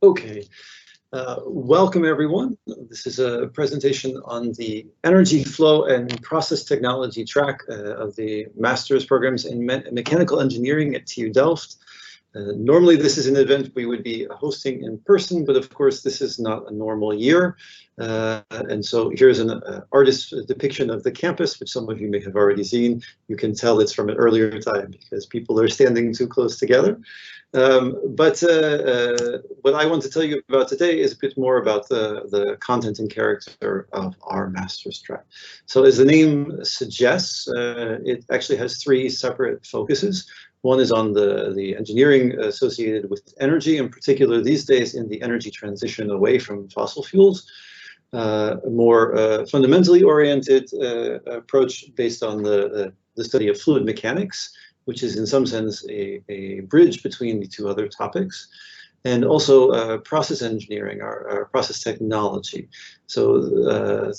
Okay, welcome everyone. This is a presentation on the energy flow and process technology track of the master's programs in mechanical engineering at TU Delft. Normally this is an event we would be hosting in person, but of course this is not a normal year. And so here's an artist's depiction of the campus, which some of you may have already seen. You can tell it's from an earlier time because people are standing too close together. But what I want to tell you about today is a bit more about the content and character of our master's track. So as the name suggests, it actually has three separate focuses. One is on the engineering associated with energy, in particular these days in the energy transition away from fossil fuels. A more fundamentally oriented approach based on the study of fluid mechanics, which is in some sense a bridge between the two other topics, and also process engineering, our process technology. So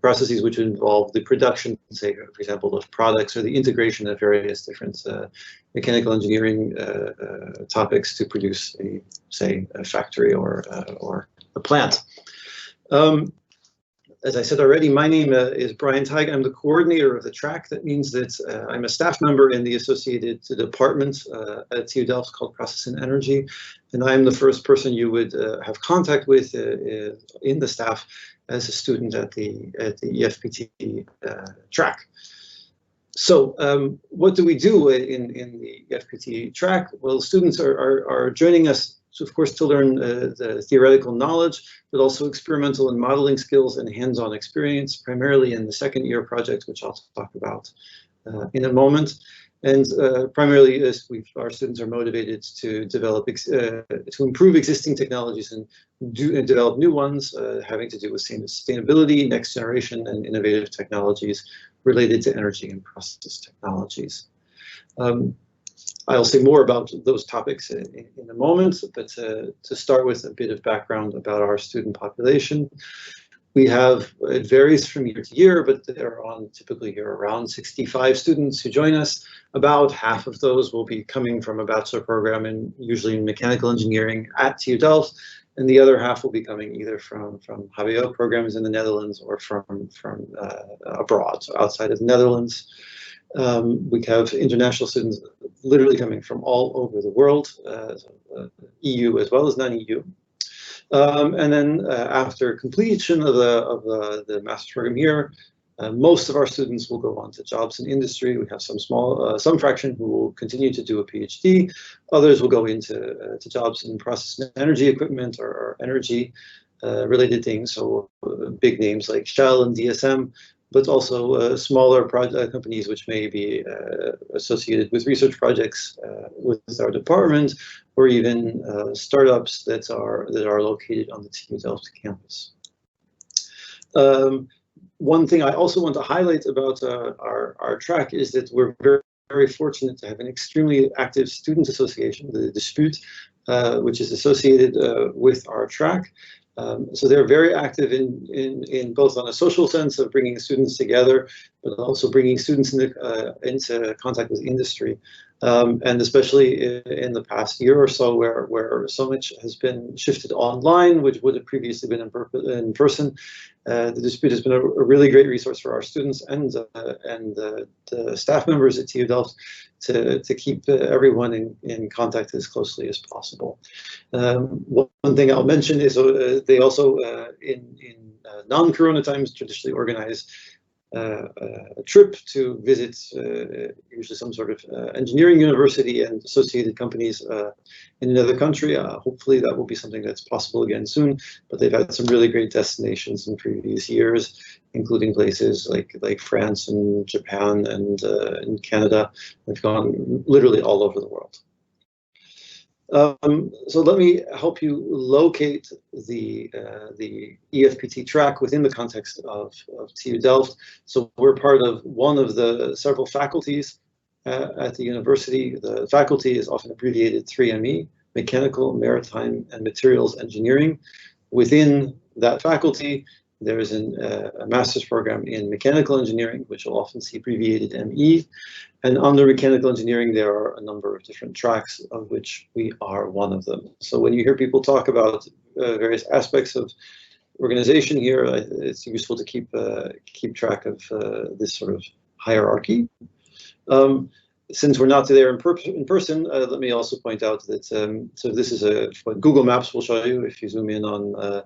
processes which involve the production, say, for example, of products or the integration of various different mechanical engineering topics to produce, say, a factory or a plant. As I said already, my name is Brian Teig. I'm the coordinator of the track. That means that I'm a staff member in the associated department at TU Delft called Process and Energy, and I'm the first person you would have contact with in the staff as a student at the EFPT track. So what do we do in the EFPT track? Well, students are joining us, of course, to learn the theoretical knowledge, but also experimental and modeling skills and hands-on experience, primarily in the second year project, which I'll talk about in a moment. And primarily, our students are motivated to develop, to improve existing technologies and develop new ones, having to do with sustainability, next generation, and innovative technologies related to energy and process technologies. I'll say more about those topics in a moment, but to start with a bit of background about our student population. It varies from year to year, but typically around 65 students who join us. About half of those will be coming from a bachelor program, usually in mechanical engineering at TU Delft, and the other half will be coming either from HBO programs in the Netherlands or from abroad, so outside of the Netherlands. We have international students literally coming from all over the world, EU as well as non-EU. And then after completion of the master's program here, most of our students will go on to jobs in industry. We have some fraction who will continue to do a PhD. Others will go into jobs in process and energy equipment or energy related things. So big names like Shell and DSM, but also smaller companies which may be associated with research projects with our department, or even startups that are located on the TU Delft campus. One thing I also want to highlight about our track is that we're very, very fortunate to have an extremely active student association, the Dispute, which is associated with our track. So they're very active in both on a social sense of bringing students together, but also bringing students into contact with industry. And especially in the past year or so, where so much has been shifted online, which would have previously been in person, the Dispute has been a really great resource for our students and the staff members at TU Delft to keep everyone in contact as closely as possible. One thing I'll mention is they also, in non-corona times, traditionally organize a trip to visit usually some sort of engineering university and associated companies in another country. Hopefully that will be something that's possible again soon, but they've had some really great destinations in previous years, including places like France and Japan and Canada. They've gone literally all over the world. So let me help you locate the EFPT track within the context of TU Delft. So we're part of one of the several faculties at the university. The faculty is often abbreviated 3ME, Mechanical, Maritime, and Materials Engineering. Within that faculty, There is a master's program in mechanical engineering, which you'll often see abbreviated ME. And under mechanical engineering, there are a number of different tracks, of which we are one of them. So when you hear people talk about various aspects of organization here, it's useful to keep track of this sort of hierarchy. Since we're not there in person, let me also point out that so this is what Google Maps will show you if you zoom in on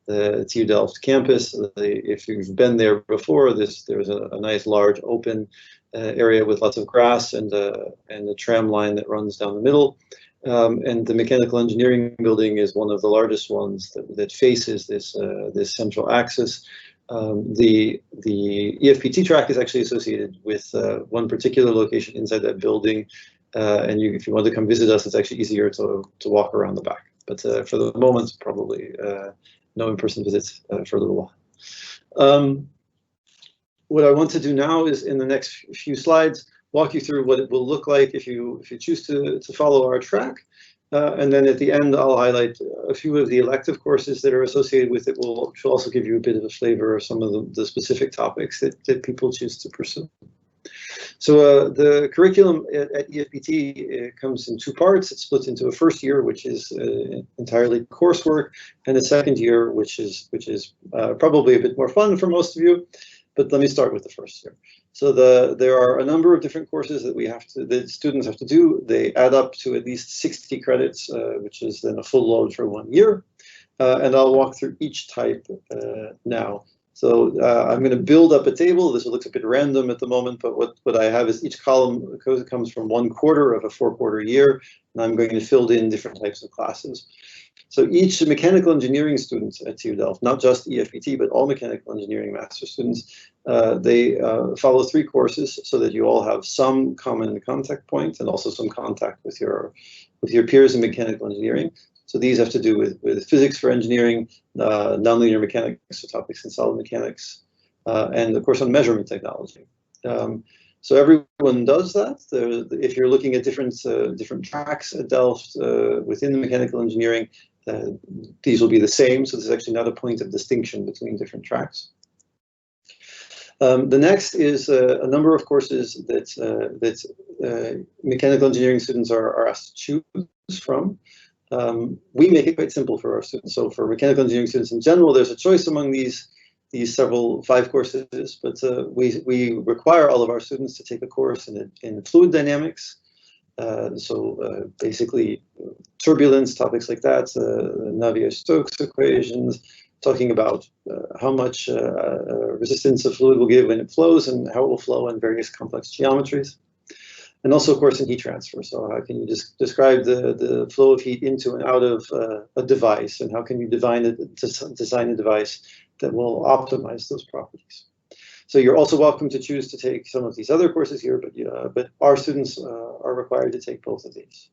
the TU Delft campus. If you've been there before, there's a nice large open area with lots of grass and a tram line that runs down the middle. And the mechanical engineering building is one of the largest ones that faces this central axis. The EFPT track is actually associated with one particular location inside that building, and if you want to come visit us, it's actually easier to walk around the back. But for the moment, probably no in-person visits for a little while. What I want to do now is, in the next few slides, walk you through what it will look like if you choose to follow our track. And then at the end, I'll highlight a few of the elective courses that are associated with it, which will also give you a bit of a flavor of some of the specific topics that people choose to pursue. So the curriculum at EFPT comes in two parts. It's split into a first year, which is entirely coursework, and a second year, which is probably a bit more fun for most of you. But let me start with the first year. So there are a number of different courses that students have to do. They add up to at least 60 credits, which is then a full load for 1 year. And I'll walk through each type now. So I'm going to build up a table. This looks a bit random at the moment, but what I have is each column comes from 1/4 of a 4-quarter year, and I'm going to fill in different types of classes. So each mechanical engineering student at TU Delft, not just EFPT, but all mechanical engineering master students, they follow 3 courses so that you all have some common contact point and also some contact with your peers in mechanical engineering. So these have to do with physics for engineering, nonlinear mechanics, so topics in solid mechanics, and of course on measurement technology. So everyone does that. If you're looking at different tracks at Delft within the mechanical engineering, these will be the same. So there's actually not a point of distinction between different tracks. The next is a number of courses that mechanical engineering students are asked to choose from. We make it quite simple for our students. So for mechanical engineering students in general, there's a choice among these 5 courses, but we require all of our students to take a course in fluid dynamics. So basically turbulence, topics like that, Navier-Stokes equations, talking about how much resistance a fluid will give when it flows and how it will flow in various complex geometries. And also, of course, in heat transfer. So how can you just describe the flow of heat into and out of a device, and how can you design a device that will optimize those properties? So you're also welcome to choose to take some of these other courses here, but our students are required to take both of these.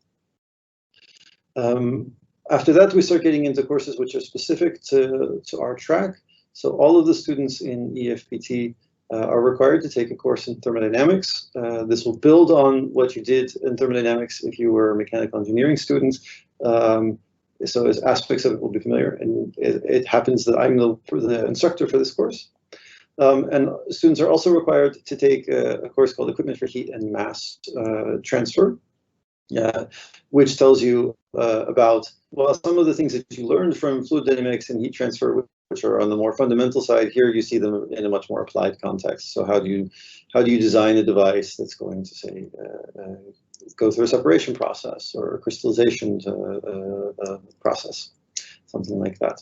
After that, we start getting into courses which are specific to our track. So all of the students in EFPT are required to take a course in thermodynamics. This will build on what you did in thermodynamics if you were mechanical engineering students. So as aspects of it will be familiar, and it happens that I'm the instructor for this course. And students are also required to take a course called Equipment for Heat and Mass Transfer, which tells you about, well, some of the things that you learned from fluid dynamics and heat transfer, which are on the more fundamental side. Here you see them in a much more applied context. So how do you design a device that's going to, say, go through a separation process or a crystallization process, something like that.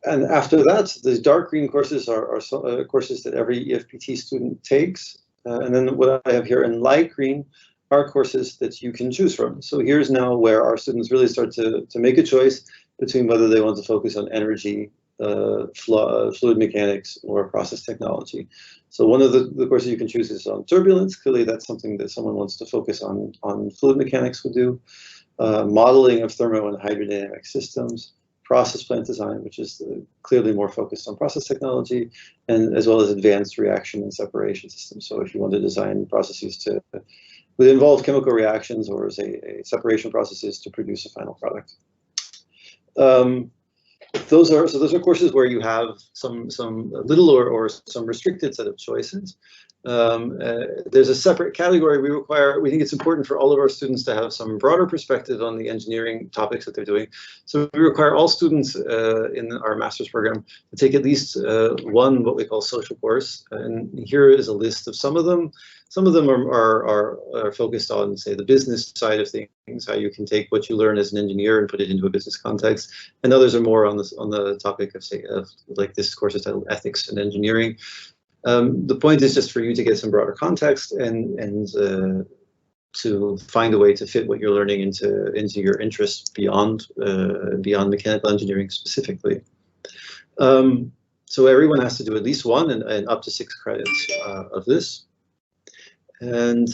And after that, the dark green courses are courses that every EFPT student takes. And then what I have here in light green are courses that you can choose from. So here's now where our students really start to make a choice between whether they want to focus on energy, fluid mechanics, or process technology. So one of the courses you can choose is on turbulence. Clearly that's something that someone wants to focus on fluid mechanics would do. Modeling of thermo and hydrodynamic systems. Process plant design, which is clearly more focused on process technology, and as well as advanced reaction and separation systems. So if you want to design processes would involve chemical reactions or say separation processes to produce a final product. those are courses where you have some little or some restricted set of choices. There's a separate category we think it's important for all of our students to have some broader perspective on the engineering topics that they're doing. So we require all students in our master's program to take at least one what we call social course. And here is a list of some of them. Some of them are focused on, say, the business side of things, how you can take what you learn as an engineer and put it into a business context. And others are more on the topic of, say, like this course is titled Ethics and Engineering. The point is just for you to get some broader context and to find a way to fit what you're learning into your interests beyond mechanical engineering specifically. So everyone has to do at least one and up to 6 credits of this. And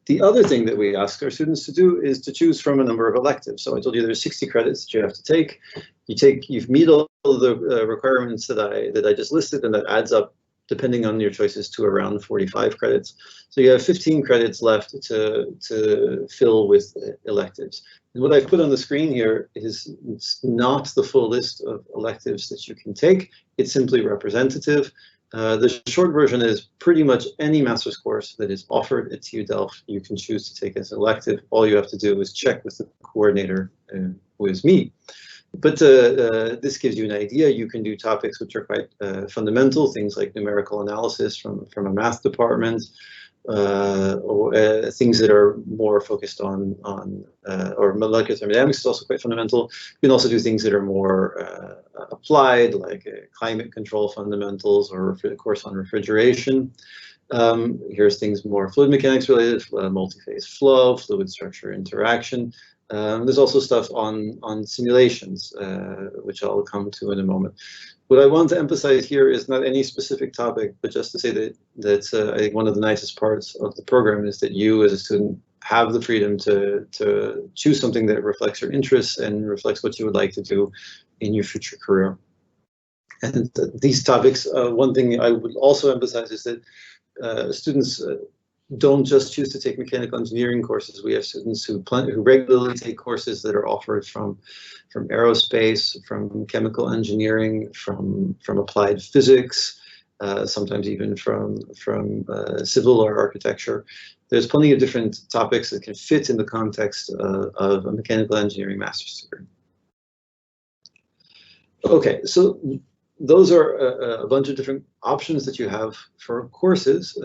the other thing that we ask our students to do is to choose from a number of electives. So I told you there's 60 credits that you have to take. You meet all the requirements that I just listed, and that adds up, depending on your choices, to around 45 credits. So you have 15 credits left to fill with electives. And what I've put on the screen here is not the full list of electives that you can take. It's simply representative. The short version is pretty much any master's course that is offered at TU Delft, you can choose to take as an elective. All you have to do is check with the coordinator, who is me. But this gives you an idea. You can do topics which are quite fundamental, things like numerical analysis from a math department, or things that are more focused on or molecular thermodynamics is also quite fundamental. You can also do things that are more applied, like climate control fundamentals, or a course on refrigeration. Here's things more fluid mechanics related, multi-phase flow, fluid structure interaction. There's also stuff on simulations, which I'll come to in a moment. What I want to emphasize here is not any specific topic, but just to say that I think one of the nicest parts of the program is that you as a student have the freedom to choose something that reflects your interests and reflects what you would like to do in your future career. And these topics, one thing I would also emphasize is that students don't just choose to take mechanical engineering courses. We have students who regularly take courses that are offered from aerospace, from chemical engineering, from applied physics, sometimes even from civil or architecture. There's plenty of different topics that can fit in the context of a mechanical engineering master's degree. Okay, so those are a bunch of different options that you have for courses,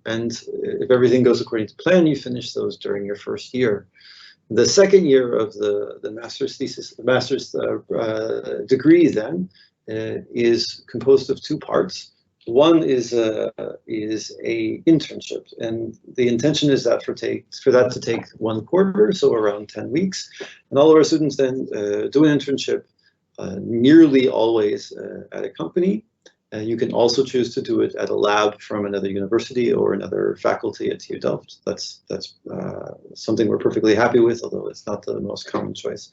and if everything goes according to plan, you finish those during your first year. The second year of the master's thesis, the master's degree then is composed of 2 parts. One is a internship, and the intention is that for that to take 1 quarter, so around 10 weeks, and all of our students then do an internship. Nearly always at a company. You can also choose to do it at a lab from another university or another faculty at TU Delft. That's something we're perfectly happy with, although it's not the most common choice.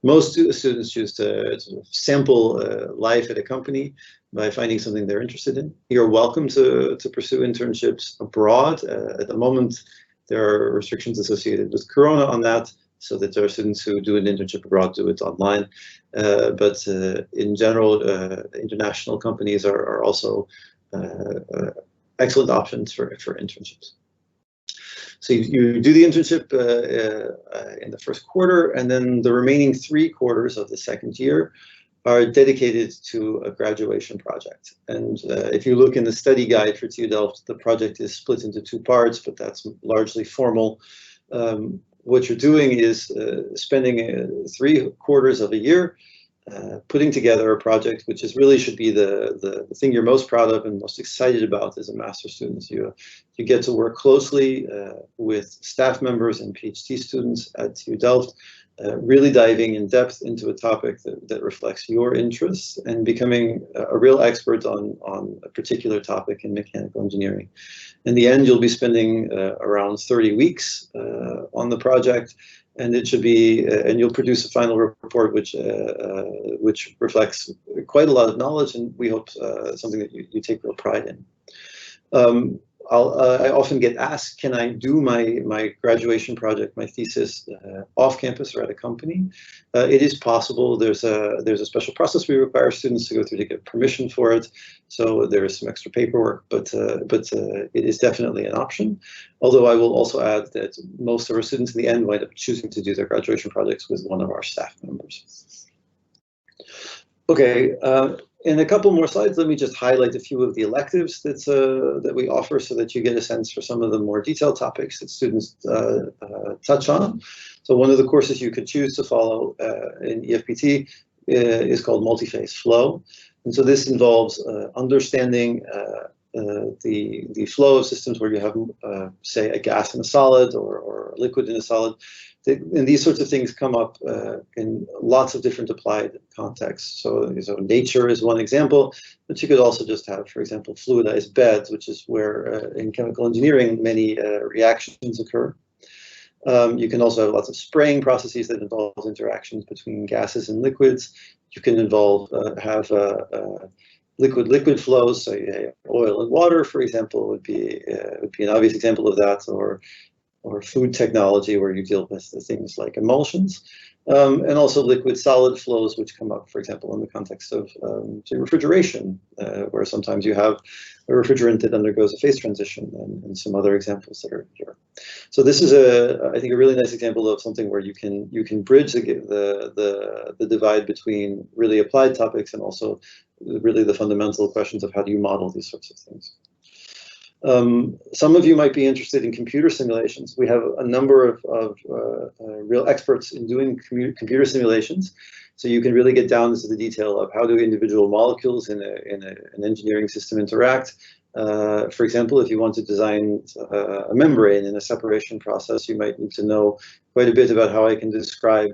Most students choose to sample life at a company by finding something they're interested in. You're welcome to pursue internships abroad. At the moment, there are restrictions associated with Corona on that, so that there are students who do an internship abroad do it online. But in general, international companies are also excellent options for internships. So you do the internship in the first quarter, and then the remaining 3 quarters of the second year are dedicated to a graduation project. And if you look in the study guide for TU Delft, the project is split into 2 parts, but that's largely formal. What you're doing is spending 3 quarters of a year putting together a project which really should be the thing you're most proud of and most excited about as a master's student. You get to work closely with staff members and PhD students at TU Delft, really diving in depth into a topic that reflects your interests and becoming a real expert on a particular topic in mechanical engineering. In the end, you'll be spending around 30 weeks on the project, and it should be, and you'll produce a final report which reflects quite a lot of knowledge, and we hope something that you take real pride in. I often get asked, can I do my graduation project, my thesis, off campus or at a company? It is possible. There's a special process we require students to go through to get permission for it. So there is some extra paperwork, but it is definitely an option. Although I will also add that most of our students in the end wind up choosing to do their graduation projects with one of our staff members. Okay. In a couple more slides, let me just highlight a few of the electives that we offer so that you get a sense for some of the more detailed topics that students touch on. So one of the courses you could choose to follow in EFPT is called Multi-Phase Flow. And so this involves understanding the flow of systems where you have, say, a gas in a solid or a liquid in a solid. And these sorts of things come up in lots of different applied contexts. So nature is one example, but you could also just have, for example, fluidized beds, which is where in chemical engineering many reactions occur. You can also have lots of spraying processes that involve interactions between gases and liquids. You can have liquid flows, so oil and water, for example, would be an obvious example of that, or food technology, where you deal with things like emulsions, and also liquid solid flows, which come up, for example, in the context of say refrigeration, where sometimes you have a refrigerant that undergoes a phase transition, and some other examples that are here. So this is I think a really nice example of something where you can bridge the divide between really applied topics and also really the fundamental questions of how do you model these sorts of things. Some of you might be interested in computer simulations. We have a number of real experts in doing computer simulations, so you can really get down into the detail of how do individual molecules in an engineering system interact. For example, if you want to design a membrane in a separation process, you might need to know quite a bit about how I can describe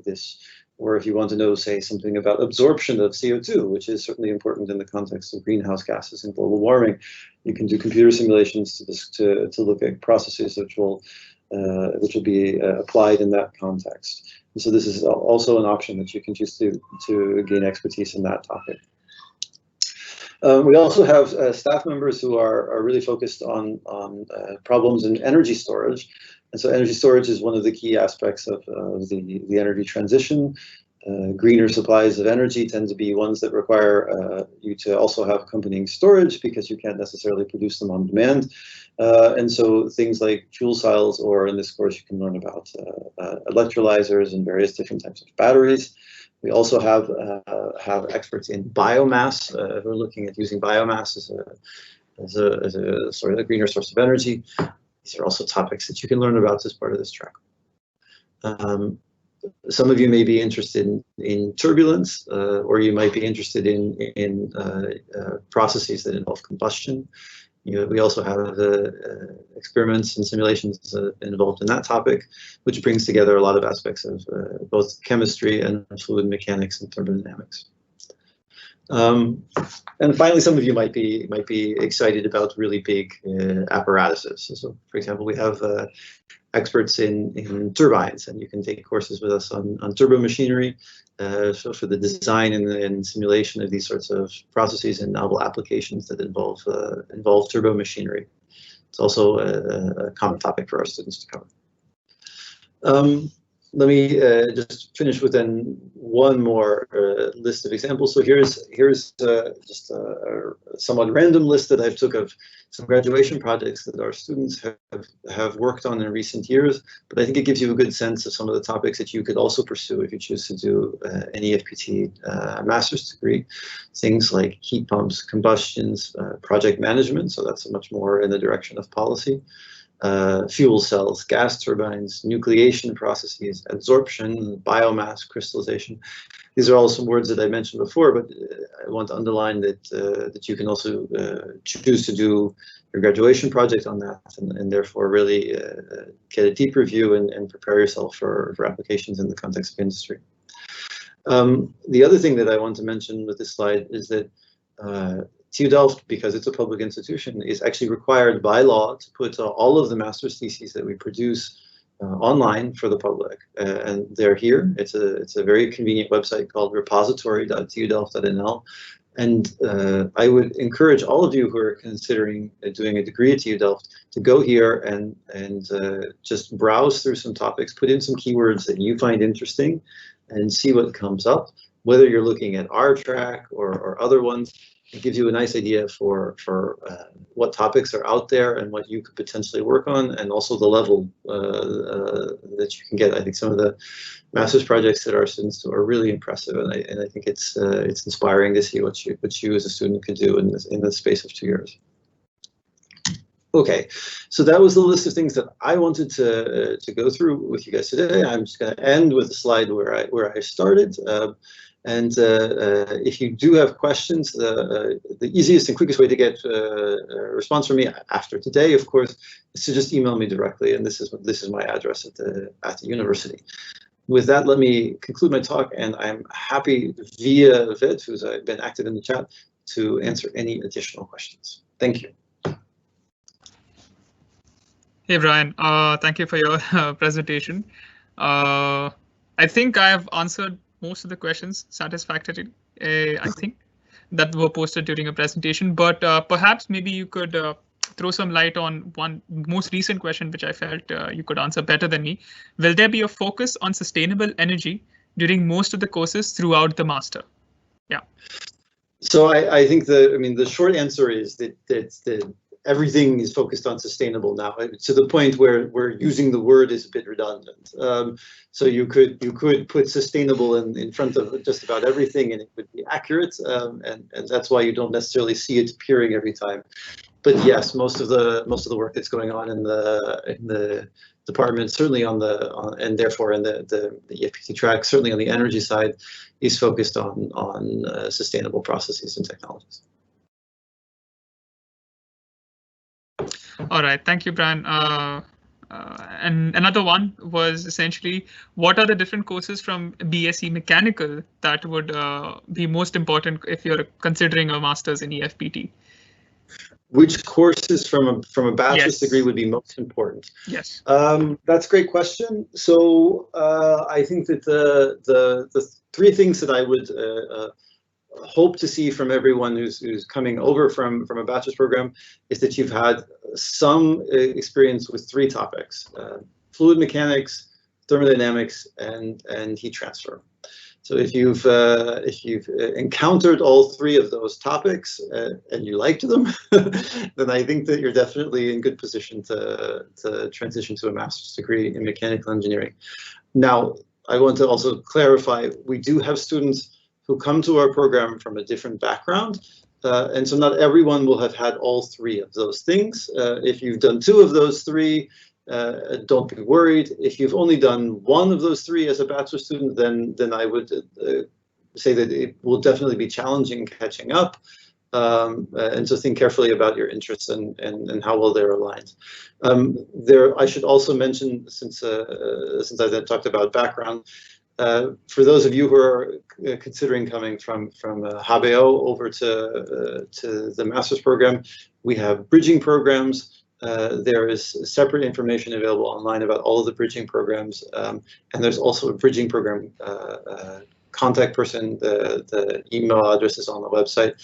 this. Or if you want to know, say, something about absorption of CO2, which is certainly important in the context of greenhouse gases and global warming, you can do computer simulations to look at processes which will be applied in that context. And so this is also an option that you can choose to gain expertise in that topic. We also have staff members who are really focused on problems in energy storage. And so energy storage is one of the key aspects of the energy transition. Greener supplies of energy tend to be ones that require you to also have accompanying storage, because you can't necessarily produce them on demand. And so things like fuel cells, or in this course you can learn about electrolyzers and various different types of batteries. We also have experts in biomass who are looking at using biomass as a sort of a greener source of energy. These are also topics that you can learn about as part of this track. Some of you may be interested in turbulence, or you might be interested in processes that involve combustion. We also have experiments and simulations involved in that topic, which brings together a lot of aspects of both chemistry and fluid mechanics and thermodynamics. And finally, some of you might be excited about really big apparatuses. So, for example, we have experts in turbines, and you can take courses with us on turbo machinery, so for the design and simulation of these sorts of processes and novel applications that involve turbo machinery. It's also a common topic for our students to cover. Let me just finish with then one more list of examples. So here's just a somewhat random list that I took of some graduation projects that our students have worked on in recent years, but I think it gives you a good sense of some of the topics that you could also pursue if you choose to do an EFPT master's degree. Things like heat pumps, combustions, project management, so that's much more in the direction of policy. Fuel cells, gas turbines, nucleation processes, adsorption, biomass, crystallization. These are all some words that I mentioned before, but I want to underline that you can also choose to do your graduation project on that, and therefore really get a deeper view and prepare yourself for applications in the context of industry. The other thing that I want to mention with this slide is that TU Delft, because it's a public institution, is actually required by law to put all of the master's theses that we produce online for the public, and they're here. It's a very convenient website called repository.tudelft.nl, And I would encourage all of you who are considering doing a degree at TU Delft to go here and just browse through some topics, put in some keywords that you find interesting, and see what comes up. Whether you're looking at our track or other ones, it gives you a nice idea for what topics are out there and what you could potentially work on, and also the level that you can get. I think some of the master's projects that our students do are really impressive, and I think it's inspiring to see what you as a student could do in the space of 2 years. Okay, so that was the list of things that I wanted to go through with you guys today. I'm just going to end with a slide where I started. And if you do have questions, the easiest and quickest way to get a response from me after today, of course, is to just email me directly, and this is my address at the university. With that, let me conclude my talk, and I'm happy via Vid, who's been active in the chat, to answer any additional questions. Thank you. Hey, Brian, thank you for your presentation. I think I have answered most of the questions satisfactorily, I think, that were posted during a presentation, but perhaps maybe you could throw some light on one most recent question, which I felt you could answer better than me. Will there be a focus on sustainable energy during most of the courses throughout the master? Yeah. So I think the short answer is that everything is focused on sustainable now, to the point where using the word is a bit redundant. So you could put sustainable in front of just about everything, and it would be accurate. And that's why you don't necessarily see it appearing every time. But yes, most of the work that's going on in the department, certainly and therefore in the EFPT track, certainly on the energy side, is focused on sustainable processes and technologies. All right, thank you, Brian. And another one was essentially, what are the different courses from BSc Mechanical that would be most important if you're considering a master's in EFPT? Which courses from a bachelor's degree would be most important? Yes. That's a great question. So I think that the three things that I would hope to see from everyone who's coming over from a bachelor's program is that you've had some experience with three topics: fluid mechanics, thermodynamics, and heat transfer. So if you've encountered all three of those topics and you liked them, then I think that you're definitely in good position to transition to a master's degree in mechanical engineering. Now, I want to also clarify, we do have students who come to our program from a different background, and so not everyone will have had all three of those things. If you've done two of those three, don't be worried. If you've only done one of those three as a bachelor student, then I would say that it will definitely be challenging catching up. And so think carefully about your interests and how well they're aligned. I should also mention, since I talked about background, for those of you who are considering coming from HBO over to the master's program, we have bridging programs. There is separate information available online about all of the bridging programs, and there's also a bridging program contact person. The email address is on the website,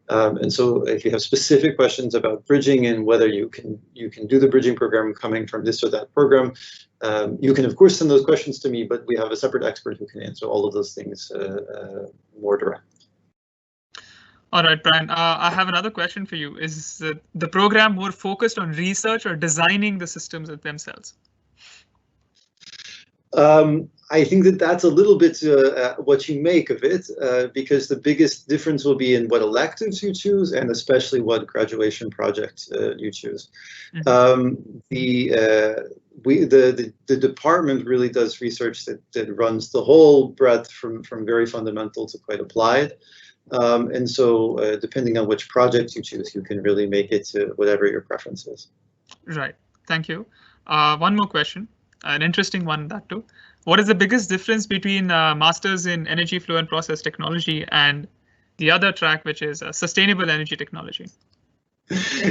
and so if you have specific questions about bridging and whether you can do the bridging program coming from this or that program, you can of course send those questions to me, but we have a separate expert who can answer all of those things more direct. All right, Brian, I have another question for you. Is the program more focused on research or designing the systems themselves? I think that that's a little bit what you make of it, because the biggest difference will be in what electives you choose and especially what graduation project you choose. Mm-hmm. The department really does research that runs the whole breadth from very fundamental to quite applied. And so depending on which project you choose, you can really make it to whatever your preference is. Right. Thank you. One more question, an interesting one, that too. What is the biggest difference between Masters in Energy Flow and Process Technology and the other track, which is Sustainable Energy Technology?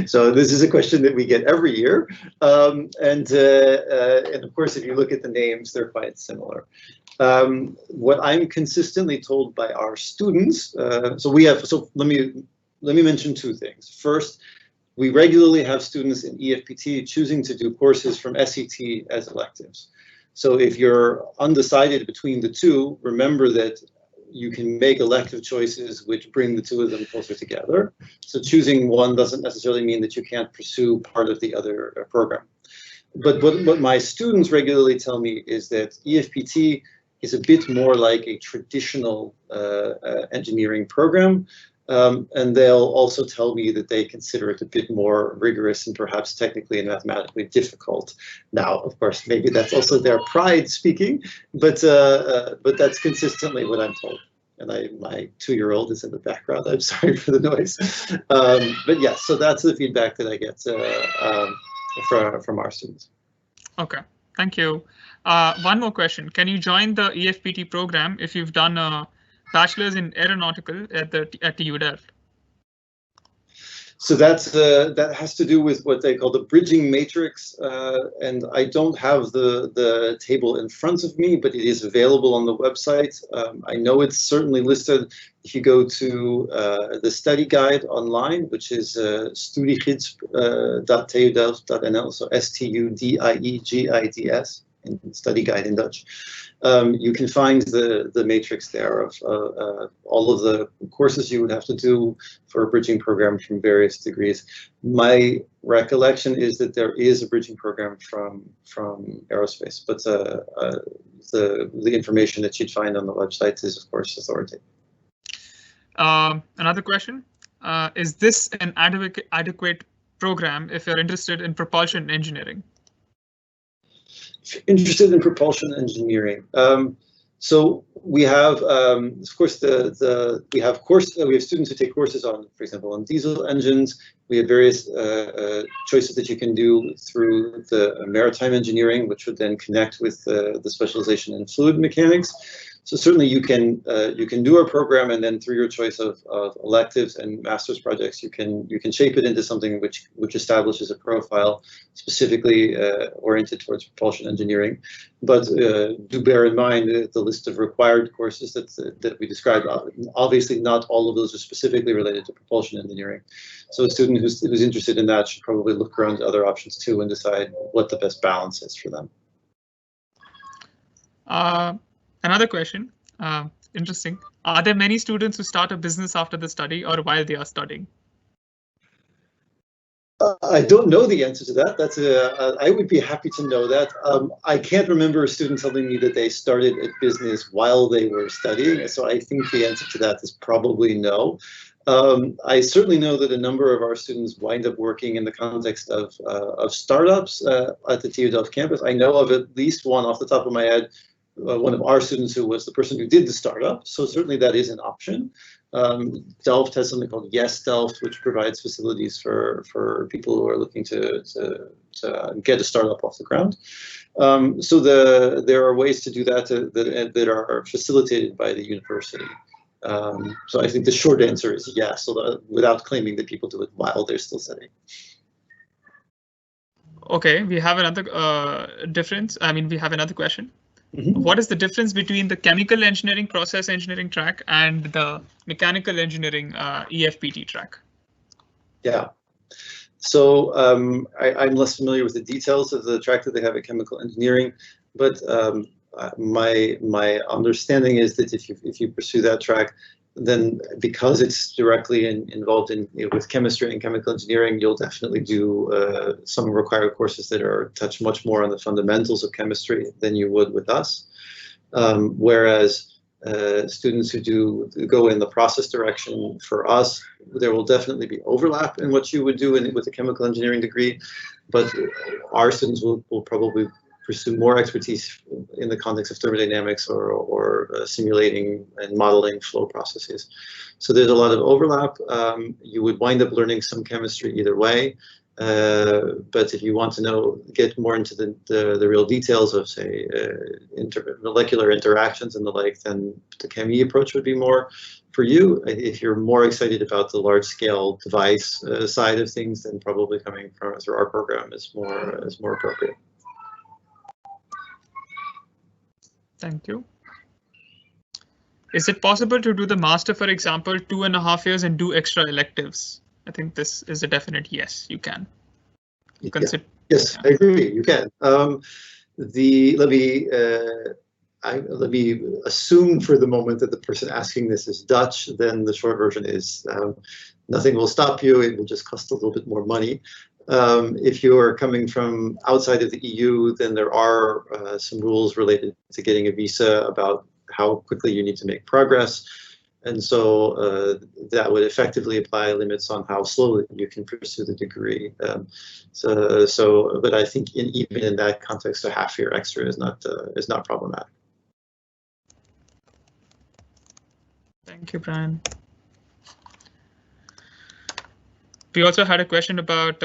So this is a question that we get every year. And of course, if you look at the names, they're quite similar. What I'm consistently told by our students, so let me mention two things. First, we regularly have students in EFPT choosing to do courses from SET as electives. So if you're undecided between the two, remember that you can make elective choices which bring the two of them closer together. So choosing one doesn't necessarily mean that you can't pursue part of the other program. But what my students regularly tell me is that EFPT is a bit more like a traditional engineering program. And they'll also tell me that they consider it a bit more rigorous and perhaps technically and mathematically difficult. Now, of course, maybe that's also their pride speaking, but that's consistently what I'm told. And my 2-year-old is in the background. I'm sorry for the noise. But yes, so that's the feedback that I get from our students. Okay, thank you. One more question. Can you join the EFPT program if you've done a bachelor's in aeronautical at TU Delft? So that has to do with what they call the bridging matrix, and I don't have the table in front of me, but it is available on the website. I know it's certainly listed if you go to the study guide online, which is studiegids.tudelft.nl, so STUDIEGIDS, study guide in Dutch. You can find the matrix there of all of the courses you would have to do for a bridging program from various degrees. My recollection is that there is a bridging program from aerospace, but the information that you'd find on the website is, of course, authoritative. Another question, is this an adequate program if you're interested in propulsion engineering? Interested in propulsion engineering. So we have, of course, we have students who take courses on, for example, on diesel engines. We have various choices that you can do through the maritime engineering, which would then connect with the specialization in fluid mechanics. So certainly you can do our program, and then through your choice of electives and master's projects, you can shape it into something which establishes a profile specifically oriented towards propulsion engineering. But do bear in mind the list of required courses that we described. Obviously, not all of those are specifically related to propulsion engineering. So a student who's interested in that should probably look around at other options too and decide what the best balance is for them. Another question, interesting. Are there many students who start a business after the study or while they are studying? I don't know the answer to that. I would be happy to know that. I can't remember a student telling me that they started a business while they were studying, so I think the answer to that is probably no. I certainly know that a number of our students wind up working in the context of startups at the TU Delft campus. I know of at least one off the top of my head. One of our students who was the person who did the startup, so certainly that is an option. Delft has something called Yes Delft, which provides facilities for people who are looking to get a startup off the ground. So there are ways to do that that are facilitated by the university. So I think the short answer is yes, without claiming that people do it while they're still studying. Okay, we have another difference. I mean, we have another question. Mm-hmm. What is the difference between the chemical engineering, process engineering track and the mechanical engineering EFPT track? Yeah, so I'm less familiar with the details of the track that they have at chemical engineering, but my understanding is that if you pursue that track, then because it's directly involved with chemistry and chemical engineering, you'll definitely do some required courses that touch much more on the fundamentals of chemistry than you would with us. Whereas students who go in the process direction, for us, there will definitely be overlap in what you would do with a chemical engineering degree, but our students will probably pursue more expertise in the context of thermodynamics or simulating and modeling flow processes. So there's a lot of overlap. You would wind up learning some chemistry either way, but if you want to get more into the real details of, say, molecular interactions and the like, then the ChemE approach would be more for you. If you're more excited about the large-scale device side of things, then probably coming through our program is more appropriate. Thank you. Is it possible to do the master, for example, 2.5 years and do extra electives? I think this is a definite yes, you can. Consider. Yes, I agree. You can. Let me assume for the moment that the person asking this is Dutch. Then the short version is nothing will stop you. It will just cost a little bit more money. If you are coming from outside of the EU, then there are some rules related to getting a visa about how quickly you need to make progress. And so that would effectively apply limits on how slowly you can pursue the degree. But I think even in that context, a half year extra is not problematic. Thank you, Brian. We also had a question about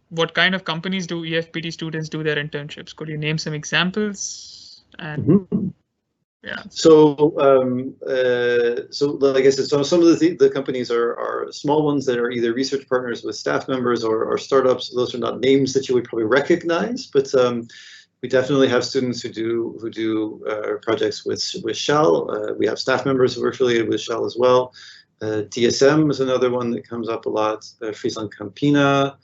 what kind of companies do EFPT students do their internships? Could you name some examples? And yeah. So like I said, some of the companies are small ones that are either research partners with staff members or startups. Those are not names that you would probably recognize, but we definitely have students who do projects with Shell. We have staff members who are affiliated with Shell as well. DSM is another one that comes up a lot. Friesland Campina,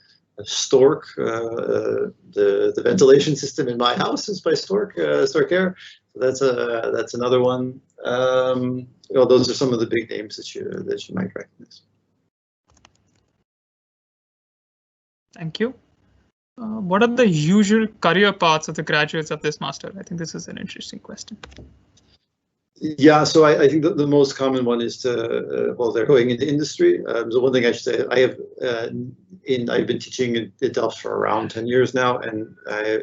Stork. The ventilation system in my house is by Stork Air. That's another one. Those are some of the big names that you might recognize. Thank you. What are the usual career paths of the graduates of this master? I think this is an interesting question. Yeah, so I think the most common one is they're going into industry. So one thing I should say, I've been teaching at Delft for around 10 years now, and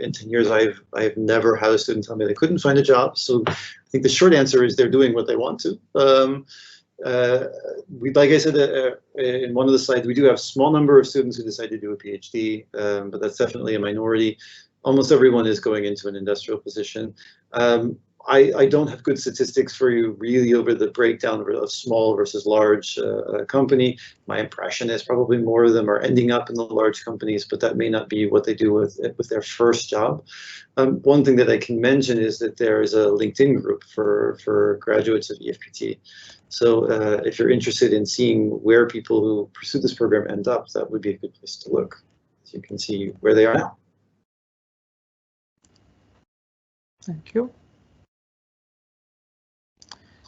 in 10 years I've never had a student tell me they couldn't find a job. So I think the short answer is they're doing what they want to. Like I said in one of the slides, we do have a small number of students who decide to do a PhD, but that's definitely a minority. Almost everyone is going into an industrial position. I don't have good statistics for you really over the breakdown of small versus large company. My impression is probably more of them are ending up in the large companies, but that may not be what they do with their first job. One thing that I can mention is that there is a LinkedIn group for graduates of EFPT. So if you're interested in seeing where people who pursue this program end up, that would be a good place to look. So you can see where they are now. Thank you.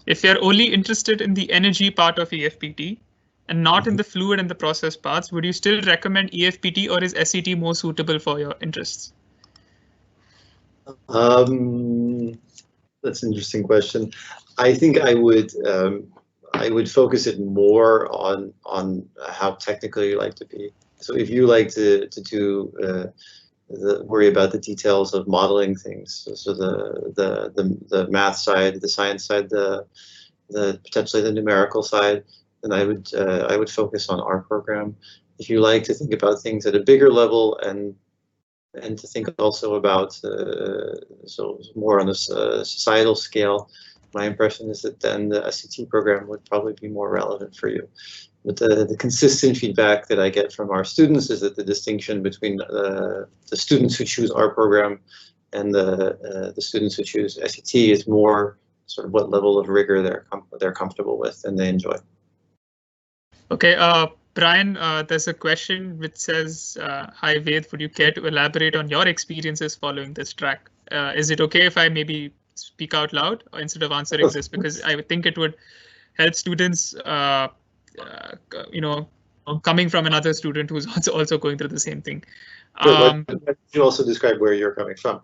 If you're only interested in the energy part of EFPT and not in the fluid and the process parts, would you still recommend EFPT, or is SET more suitable for your interests? That's an interesting question. I think I would focus it more on how technical you like to be. So if you like to do worry about the details of modeling things, so the math side, the science side, the potentially the numerical side, then I would focus on our program. If you like to think about things at a bigger level and to think also about so more on a societal scale, my impression is that then the SET program would probably be more relevant for you. But the consistent feedback that I get from our students is that the distinction between the students who choose our program and the students who choose SET is more sort of what level of rigor they're comfortable with and they enjoy. Okay, Brian, there's a question which says, hi Ved, would you care to elaborate on your experiences following this track? Is it okay if I maybe speak out loud instead of answering this? Because I would think it would help students coming from another student who's also going through the same thing. You also describe where you're coming from.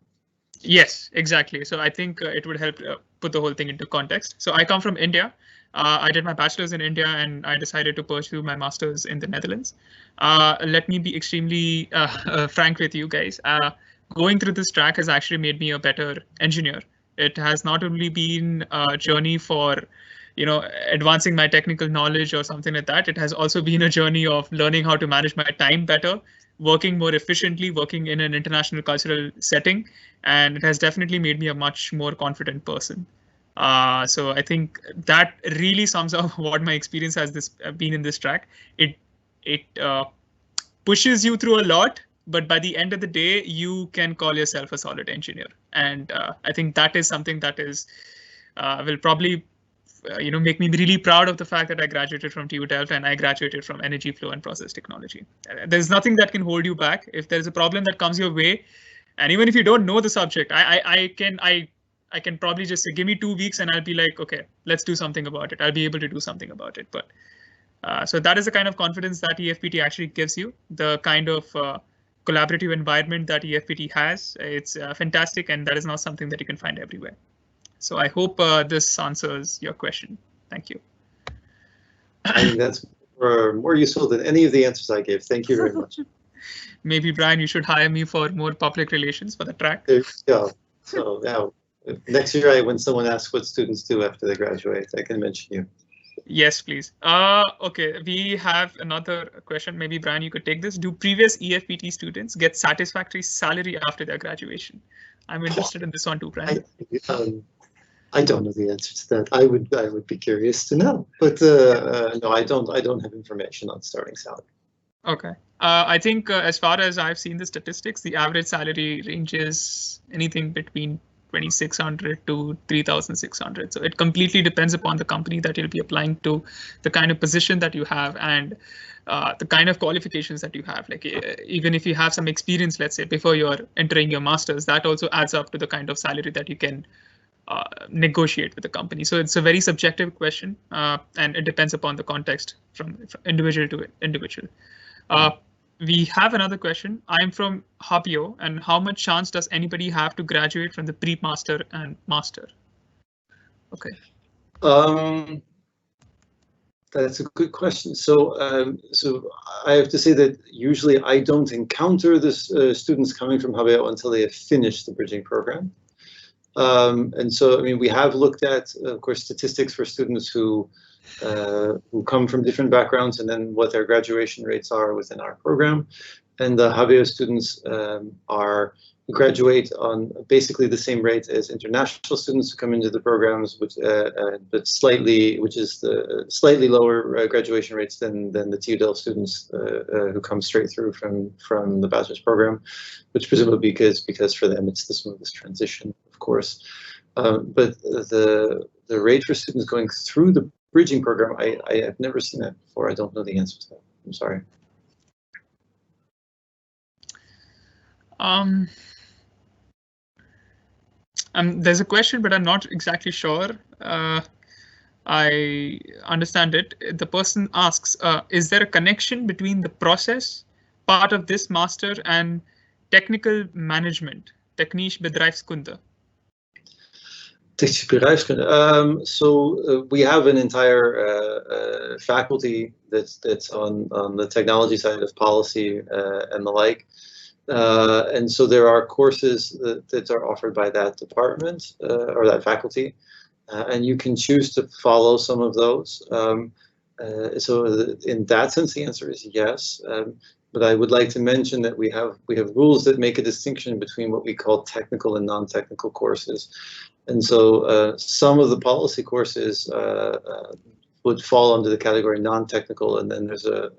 Yes, exactly. So I think it would help put the whole thing into context. So I come from India. I did my bachelor's in India and I decided to pursue my master's in the Netherlands. Let me be extremely frank with you guys. Going through this track has actually made me a better engineer. It has not only been a journey for advancing my technical knowledge or something like that. It has also been a journey of learning how to manage my time better, working more efficiently, working in an international cultural setting. And it has definitely made me a much more confident person. So I think that really sums up what my experience has been in this track. It pushes you through a lot, but by the end of the day, you can call yourself a solid engineer. And I think that is something that is will probably make me really proud of the fact that I graduated from TU Delft and I graduated from Energy Flow and Process Technology. There's nothing that can hold you back. If there's a problem that comes your way, and even if you don't know the subject, I can probably just say, give me 2 weeks and I'll be like, okay, let's do something about it. I'll be able to do something about it. But so that is the kind of confidence that EFPT actually gives you, the kind of collaborative environment that EFPT has. It's fantastic, and that is not something that you can find everywhere. So I hope this answers your question. Thank you. I think that's more useful than any of the answers I gave. Thank you very much. Maybe, Brian, you should hire me for more public relations for the track. There you go. So now, next year, when someone asks what students do after they graduate, I can mention you. Yes, please. Okay, we have another question. Maybe, Brian, you could take this. Do previous EFPT students get satisfactory salary after their graduation? I'm interested in this one too, Brian. I don't know the answer to that. I would be curious to know, but no, I don't have information on starting salary. Okay. I think as far as I've seen the statistics, the average salary ranges anything between 2,600 to 3,600. So it completely depends upon the company that you'll be applying to, the kind of position that you have, and the kind of qualifications that you have. Like even if you have some experience, let's say, before you're entering your master's, that also adds up to the kind of salary that you can negotiate with the company. So it's a very subjective question, and it depends upon the context from individual to individual. We have another question. I'm from Hapio, and how much chance does anybody have to graduate from the pre-master and master? Okay. That's a good question. So I have to say that usually I don't encounter the students coming from Hapio until they have finished the bridging program. And so, I mean, we have looked at, of course, statistics for students who come from different backgrounds and then what their graduation rates are within our program. And the Hapio students graduate on basically the same rate as international students who come into the programs, which is the slightly lower graduation rates than the TU Delft students who come straight through from the bachelor's program, which presumably because for them it's the smoothest transition, of course. But the rate for students going through the bridging program, I have never seen that before. I don't know the answer to that. I'm sorry. There's a question, but I'm not exactly sure. I understand it. The person asks, is there a connection between the process part of this master and technical management, technisch bedrijfskunde? Technische bedrijfskunde. So we have an entire faculty that's on the technology side of policy and the like. And so there are courses that are offered by that department or that faculty, and you can choose to follow some of those. So in that sense, the answer is yes. But I would like to mention that we have rules that make a distinction between what we call technical and non-technical courses. And so some of the policy courses would fall under the category non-technical, and then there's a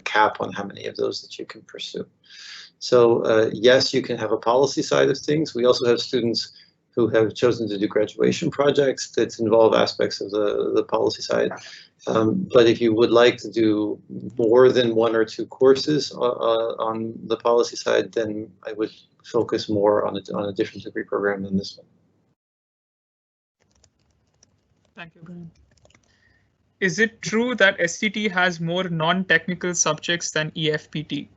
cap on how many of those that you can pursue. So yes, you can have a policy side of things. We also have students who have chosen to do graduation projects that involve aspects of the policy side. But if you would like to do more than 1 or 2 courses on the policy side, then I would focus more on a different degree program than this one. Thank you, Brian. Is it true that SCT has more non-technical subjects than EFPT?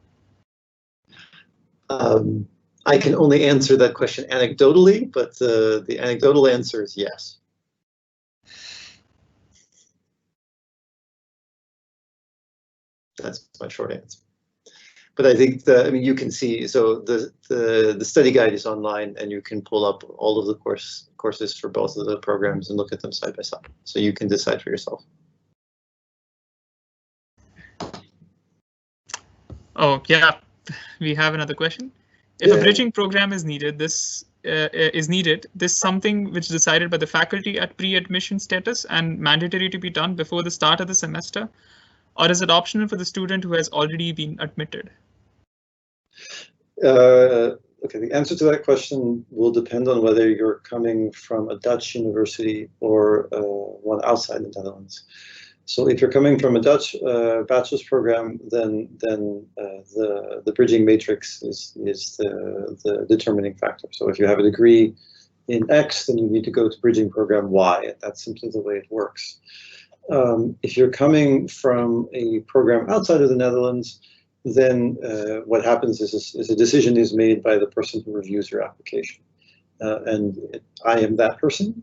I can only answer that question anecdotally, but the anecdotal answer is yes. That's my short answer. But I think you can see, so the study guide is online, and you can pull up all of the courses for both of the programs and look at them side by side. So you can decide for yourself. Oh, yeah. We have another question. If a bridging program is needed, this something which is decided by the faculty at pre-admission status and mandatory to be done before the start of the semester, or is it optional for the student who has already been admitted? okay, the answer to that question will depend on whether you're coming from a Dutch university or one outside the Netherlands. So if you're coming from a Dutch bachelor's program, then the bridging matrix is the determining factor. So if you have a degree in X, then you need to go to bridging program Y. That's simply the way it works. If you're coming from a program outside of the Netherlands, then what happens is a decision is made by the person who reviews your application. And I am that person.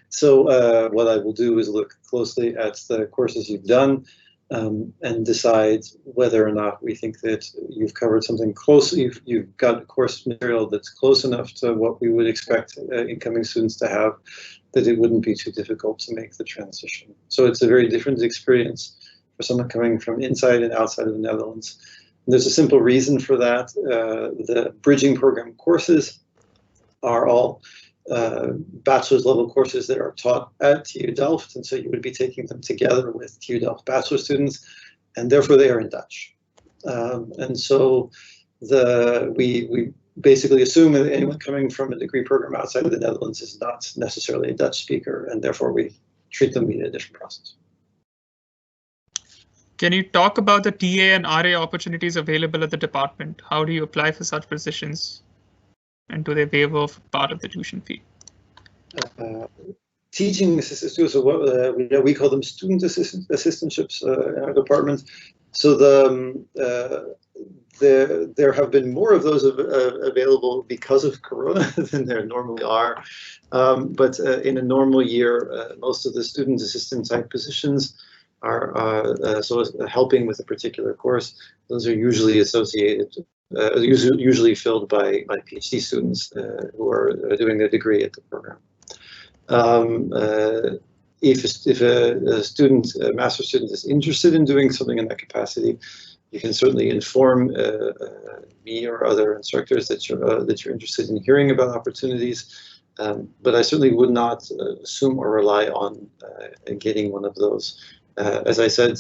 So what I will do is look closely at the courses you've done and decide whether or not we think that you've covered something close. You've got course material that's close enough to what we would expect incoming students to have, that it wouldn't be too difficult to make the transition. So it's a very different experience for someone coming from inside and outside of the Netherlands. And there's a simple reason for that. The bridging program courses are all bachelor's level courses that are taught at TU Delft, and so you would be taking them together with TU Delft bachelor students, and therefore they are in Dutch. And so we basically assume that anyone coming from a degree program outside of the Netherlands is not necessarily a Dutch speaker, and therefore we treat them in a different process. Can you talk about the TA and RA opportunities available at the department? How do you apply for such positions? And do they waive off part of the tuition fee? Teaching assistants, so we call them student assistantships in our department. So there have been more of those available because of Corona than there normally are. But in a normal year, most of the student assistant type positions are so helping with a particular course. Those are usually associated, usually filled by PhD students who are doing their degree at the program. If a student, a master's student, is interested in doing something in that capacity, you can certainly inform me or other instructors that you're interested in hearing about opportunities. But I certainly would not assume or rely on getting one of those. As I said,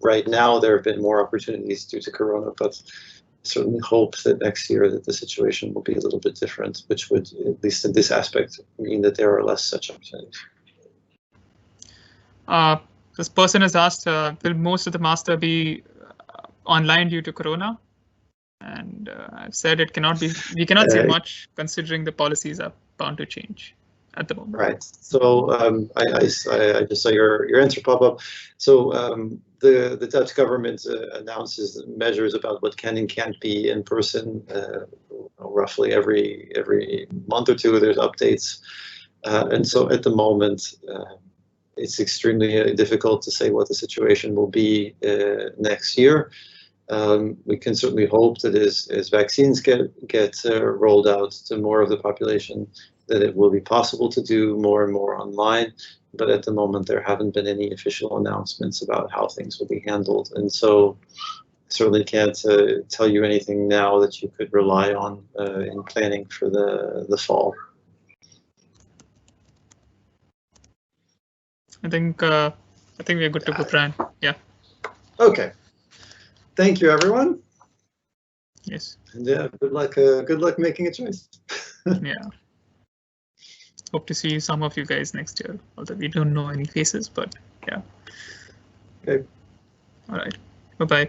right now there have been more opportunities due to Corona, but I certainly hope that next year that the situation will be a little bit different, which would, at least in this aspect, mean that there are less such opportunities. This person has asked, will most of the master be online due to Corona? And I've said it cannot be. We cannot say much considering the policies are bound to change at the moment. Right. So I just saw your answer pop up. So the Dutch government announces measures about what can and can't be in person. Roughly every month or two, there's updates, and so at the moment, it's extremely difficult to say what the situation will be next year. We can certainly hope that as vaccines get rolled out to more of the population, that it will be possible to do more and more online. But at the moment, there haven't been any official announcements about how things will be handled. And so certainly can't tell you anything now that you could rely on in planning for the fall. I think we're good to go, Brian. Yeah. Okay. Thank you, everyone. Yes. And yeah, good luck making a choice. Yeah. Hope to see some of you guys next year, although we don't know any faces, but yeah. Okay. All right. Bye-bye.